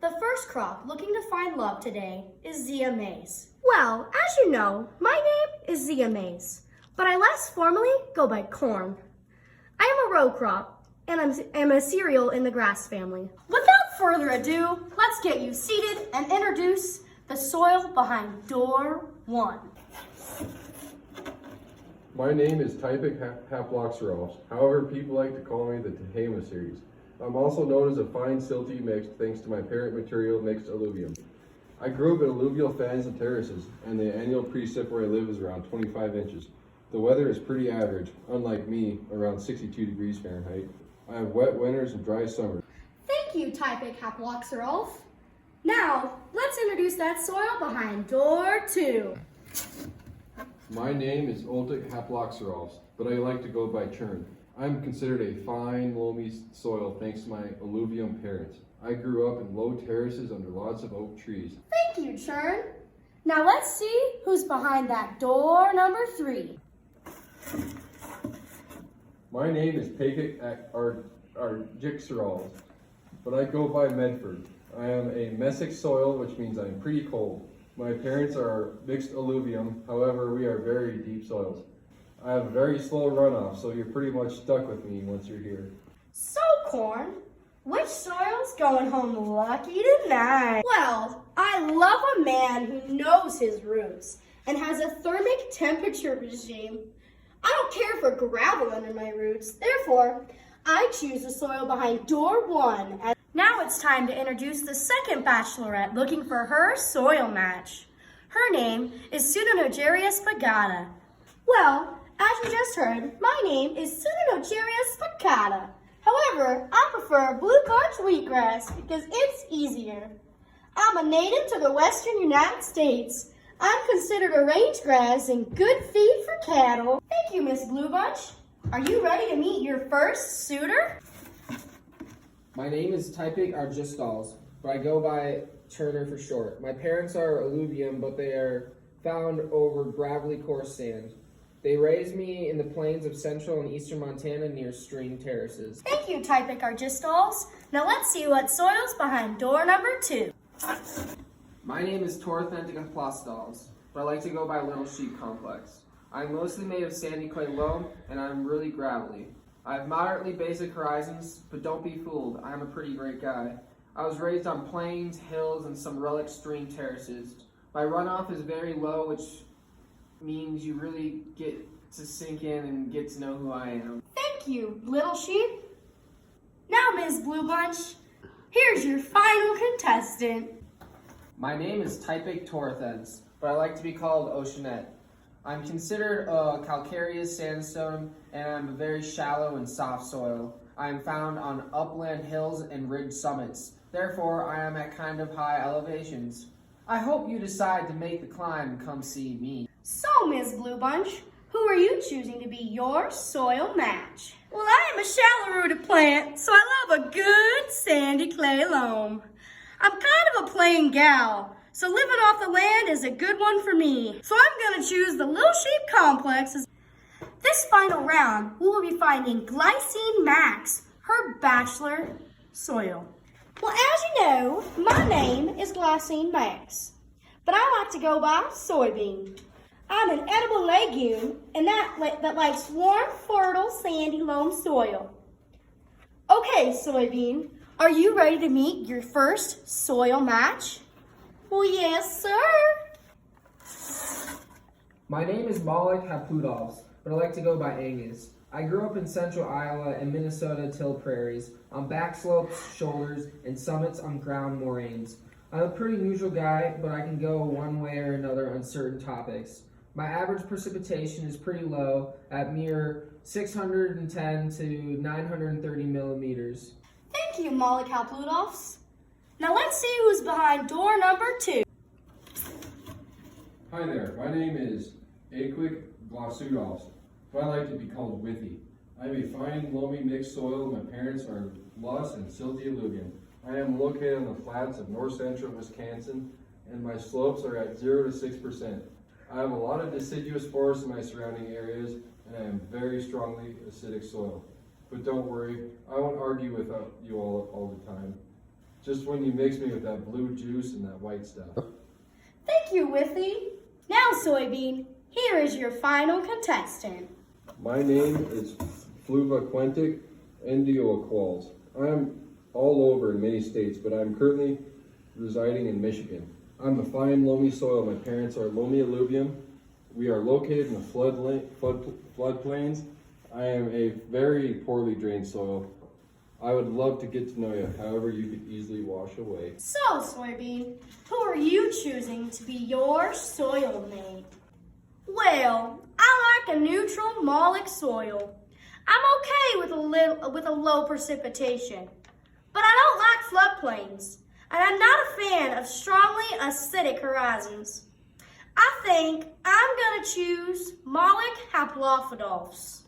The first crop looking to find love today is Zia maize. Well, as you know, my name is Zia maize, but I less formally go by corn. I am a row crop, and I'm a cereal in the grass family. Without further ado, let's get you seated and introduce the soil behind door 1. My name is Typic Haploxeros. However, people like to call me the Tehama series. I'm also known as a fine silty mix thanks to my parent material mixed alluvium. I grew up in alluvial fans and terraces, and the annual precip where I live is around 25 inches. The weather is pretty average, unlike me, around 62 degrees Fahrenheit. I have wet winters and dry summers. Thank you, Typic Haploxeros. Now, let's introduce that soil behind door 2. My name is Oltic Haploxeros, but I like to go by churn. I'm considered a fine, loamy soil thanks to my alluvium parents. I grew up in low terraces under lots of oak trees. Thank you, Churn. Now let's see who's behind that door number 3. My name is Pakic Argixeros, but I go by Medford. I am a mesic soil, which means I'm pretty cold. My parents are mixed alluvium, however, we are very deep soils. I have a very slow runoff, so you're pretty much stuck with me once you're here. So, Corn, which soil's going home lucky tonight? Well, I love a man who knows his roots and has a thermic temperature regime. I don't care for gravel under my roots, therefore, I choose the soil behind door 1. Now it's time to introduce the second bachelorette looking for her soil match. Her name is Pseudonogeria spigata. Well, as you just heard, my name is Pseudonogeria spigata. However, I prefer blue conch wheatgrass because it's easier. I'm a native to the western United States. I'm considered a range grass and good feed for cattle. Thank you, Miss Blue Bunch. Are you ready to meet your first suitor? My name is Typic Argistals, but I go by Turner for short. My parents are alluvium, but they are found over gravelly coarse sand. They raised me in the plains of central and eastern Montana near stream terraces. Thank you, Typic Argistals. Now let's see what soil's behind door number 2. My name is Torthentic Plastals, but I like to go by Little Sheep Complex. I'm mostly made of sandy clay loam, and I'm really gravelly. I have moderately basic horizons, but don't be fooled, I am a pretty great guy. I was raised on plains, hills, and some relic stream terraces. My runoff is very low, which means you really get to sink in and get to know who I am. Thank you, Little Sheep. Now, Ms. Blue Bunch, here's your final contestant. My name is Typic Torthens, but I like to be called Oceanette. I'm considered a calcareous sandstone, and I'm a very shallow and soft soil. I am found on upland hills and ridge summits. Therefore, I am at kind of high elevations. I hope you decide to make the climb and come see me. So, Ms. Blue Bunch, who are you choosing to be your soil match? Well, I am a shallow-rooted plant, so I love a good sandy clay loam. I'm kind of a plain gal, so living off the land is a good one for me. So I'm going to choose the Little Sheep Complex. This final round, we will be finding Glycine Max, her bachelor soil. Well, as you know, my name is Glycine Max, but I like to go by soybean. I'm an edible legume, and that likes warm, fertile, sandy loam soil. Okay, soybean, are you ready to meet your first soil match? Well, yes, sir. My name is Malik Hapudovs, but I like to go by Angus. I grew up in central Iowa and Minnesota till prairies, on back slopes, shoulders, and summits on ground moraines. I'm a pretty neutral guy, but I can go one way or another on certain topics. My average precipitation is pretty low at mere 610 to 930 millimeters. Thank you, Malik Hapudovs. Now let's see who's behind door number 2. Hi there, my name is Aquic Glossudos, but I like to be called Withy. I'm a fine, loamy mixed soil. My parents are loess and silty alluvium. I am located on the flats of north central Wisconsin, and my slopes are at 0 to 6%. I have a lot of deciduous forests in my surrounding areas, and I am very strongly acidic soil. But don't worry, I won't argue with you all the time. Just when you mix me with that blue juice and that white stuff. Thank you, Withy. Now, Soybean, here is your final contestant. My name is Fluvaquentic Endioquals. I'm all over in many states, but I'm currently residing in Michigan. I'm a fine loamy soil. My parents are loamy alluvium. We are located in the floodplains. I am a very poorly drained soil. I would love to get to know you, however you could easily wash away. So, Soybean, who are you choosing to be your soil mate? Well, I like a neutral malic soil. I'm okay with a low precipitation, but I don't like floodplains, and I'm not a fan of strongly acidic horizons. I think I'm gonna choose malic haplophodolphs.